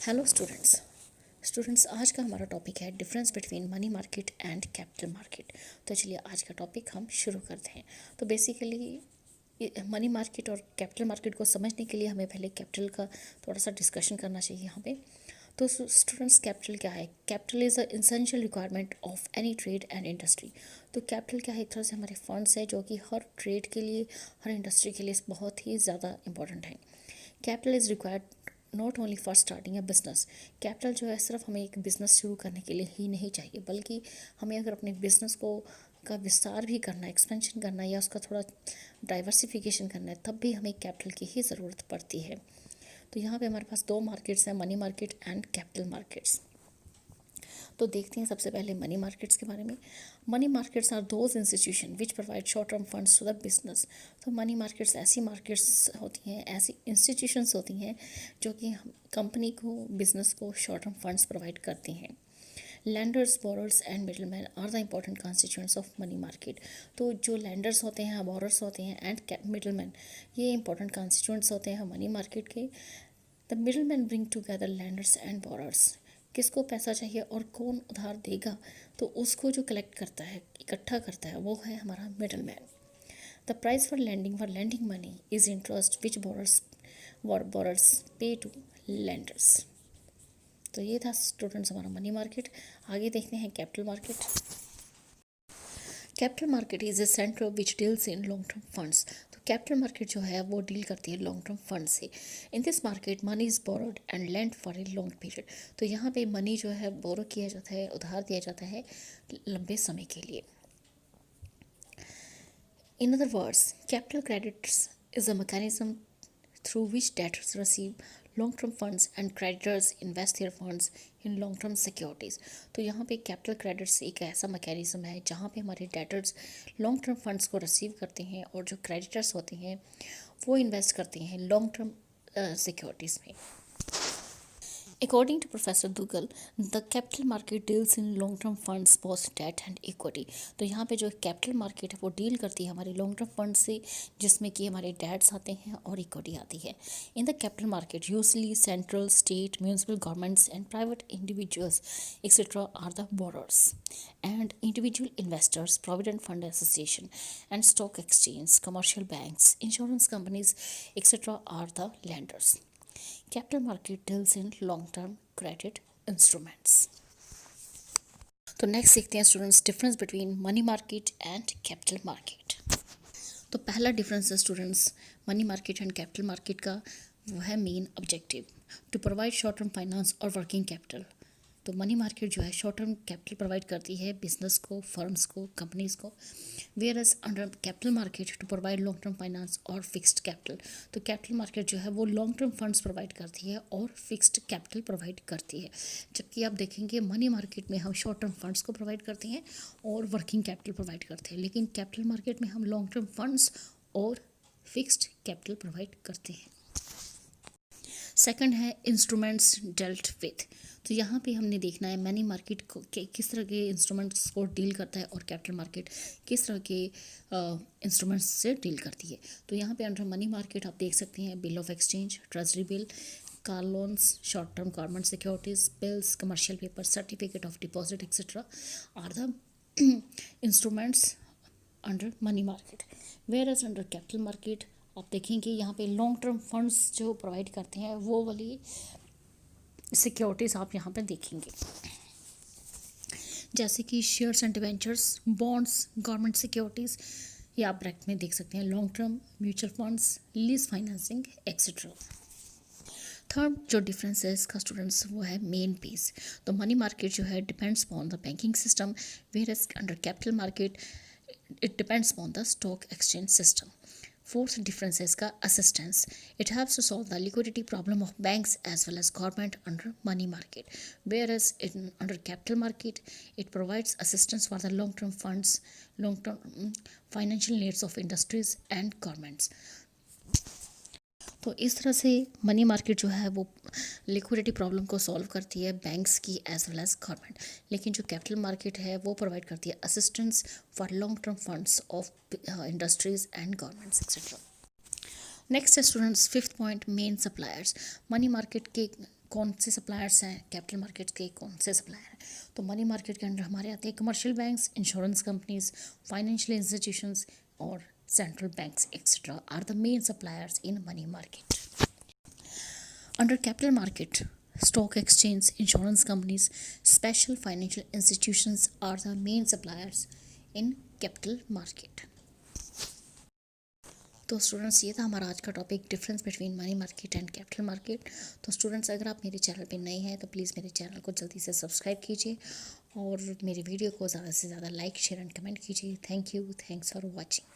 Hello students आज का हमारा टॉपिक है difference between money market and capital market. तो चलिए आज का टॉपिक हम शुरू करते हैं। तो बेसिकली मनी मार्केट और कैपिटल मार्केट को समझने के लिए हमें पहले कैपिटल का थोड़ा सा डिस्कशन करना चाहिए यहाँ पे। तो स्टूडेंट्स, कैपिटल क्या है? Capital is a essential requirement of any trade and industry. तो कैपिटल क्या है? एक तरह से हमारे फंड्स है जो कि हर ट्रेड के लिए, हर इंडस्ट्री के लिए बहुत ही ज़्यादा इंपॉर्टेंट है। Capital is required not only for starting a business. Capital जो है सिर्फ हमें एक बिज़नेस शुरू करने के लिए ही नहीं चाहिए, बल्कि हमें अगर अपने बिज़नेस को का विस्तार भी करना है, एक्सपेंशन करना है या उसका थोड़ा डाइवर्सिफिकेशन करना है, तब भी हमें कैपिटल की ही ज़रूरत पड़ती है। तो यहाँ पे हमारे पास दो मार्केट्स हैं, money market and capital markets. तो देखते हैं सबसे पहले मनी मार्केट्स के बारे में। Money markets are those institution which provide short term funds to the business. तो मनी मार्केट्स ऐसी मार्केट्स होती हैं, ऐसी इंस्टीट्यूशंस होती हैं जो कि कंपनी को, बिजनेस को शॉर्ट टर्म फंड्स प्रोवाइड करती हैं। Lenders, borrowers and middleman are the important constituents of money market. तो जो लैंडर्स होते हैं, बोरर्स होते हैं एंड मिडलमैन, ये इंपॉर्टेंट कॉन्स्टिट्यूएंट्स होते हैं मनी मार्केट के। The middleman bring together lenders and borrowers. किसको पैसा चाहिए और कौन उधार देगा, तो उसको जो कलेक्ट करता है, इकट्ठा करता है, वो है हमारा middleman. The price for lending money is interest which borrowers pay to lenders. तो ये था स्टूडेंट्स हमारा मनी मार्केट। आगे देखते हैं capital market. Capital market is a centre which deals in long term funds. तो कैपिटल मार्केट जो है वो डील करती है लॉन्ग टर्म फंड से। In this market money is borrowed and lend for a long period. तो यहाँ पे मनी जो है बोरो किया जाता है, उधार दिया जाता है लंबे समय के लिए। In other words, capital credits is a mechanism through which debtors receive long-term funds and creditors invest their funds in long-term securities। तो यहाँ पे कैपिटल क्रेडिट्स एक ऐसा मैकेनिज्म है जहाँ पे हमारे डेटर्स लॉन्ग टर्म फंड्स को रिसीव करते हैं और जो क्रेडिटर्स होते हैं वो इन्वेस्ट करते हैं लॉन्ग टर्म सिक्योरिटीज़ में। According to Professor Dugal, the capital market deals in long-term funds, both debt and equity। तो यहाँ पे जो कैपिटल मार्केट है वो डील करती है हमारे लॉन्ग टर्म फंड से, जिसमें कि हमारे डेट्स आते हैं और इक्विटी आती है। In the capital market usually central, state, municipal governments and private individuals etcetera are the borrowers and individual investors, provident fund association and stock exchange, commercial banks, insurance companies etcetera are the lenders. Capital market deals in long-term credit instruments। तो next देखते हैं students difference between money market and capital market. तो पहला difference है students money market and capital market का, वो है main objective to provide short term finance और वर्किंग कैपिटल। तो मनी मार्केट जो है शॉर्ट टर्म कैपिटल प्रोवाइड करती है बिजनेस को, फर्म्स को, कंपनीज को। Whereas under capital market to provide long term finance और फिक्स्ड कैपिटल। तो कैपिटल मार्केट जो है वो लॉन्ग टर्म फंड्स प्रोवाइड करती है और फिक्स्ड कैपिटल प्रोवाइड करती है। जबकि आप देखेंगे मनी मार्केट में हम शॉर्ट टर्म फंड्स को प्रोवाइड करते हैं और वर्किंग कैपिटल प्रोवाइड करते हैं, लेकिन कैपिटल मार्केट में हम लॉन्ग टर्म फंड्स और फिक्स्ड कैपिटल प्रोवाइड करते हैं। सेकंड है इंस्ट्रूमेंट्स डेल्ट विथ। तो यहाँ पे हमने देखना है मनी मार्केट को किस तरह के इंस्ट्रूमेंट्स को डील करता है और कैपिटल मार्केट किस तरह के इंस्ट्रूमेंट्स से डील करती है। तो यहाँ पे अंडर मनी मार्केट आप देख सकते हैं bill of exchange, treasury bill, car loans, short term government securities, bills, commercial paper, certificate of deposit etcetera are the instruments under money market. Whereas under capital market आप देखेंगे यहाँ पे long term funds जो provide करते हैं वो वाली securities आप यहाँ पे देखेंगे, जैसे कि shares and debentures, bonds, government securities, या आप ब्रैकेट में देख सकते हैं long term mutual funds, lease financing etcetera. Third जो डिफरेंस है इसका स्टूडेंट्स वो है मेन बेस। तो मनी मार्केट जो है depends upon the banking system, whereas under capital market it depends upon the stock exchange system. Fourth difference is का assistance. It helps to solve the liquidity problem of banks as well as government under money market. Whereas under capital market, it provides assistance for the long-term funds, long-term financial needs of industries and governments. तो इस तरह से money market जो है वो liquidity problem को solve करती है बैंक्स की एज वेल एज गवर्नमेंट, लेकिन जो कैपिटल मार्केट है वो प्रोवाइड करती है assistance for long term funds of industries and governments etcetera. Next है students fifth point, main suppliers. Money market के कौन से सप्लायर्स हैं, कैपिटल मार्केट के कौन से सप्लायर हैं? तो मनी मार्केट के अंडर हमारे आते हैं commercial banks, insurance companies, financial institutions और central banks etcetera are the main suppliers in money market. Under capital market, stock exchange, insurance companies, special financial institutions are the main suppliers in capital market. तो students ये था हमारा आज का topic, difference between money market and capital market. तो students अगर आप मेरे चैनल पे नए हैं तो प्लीज़ मेरे चैनल को जल्दी से सब्सक्राइब कीजिए और मेरे वीडियो को ज़्यादा से ज़्यादा लाइक शेयर एंड कमेंट कीजिए. Thank you, thanks for watching.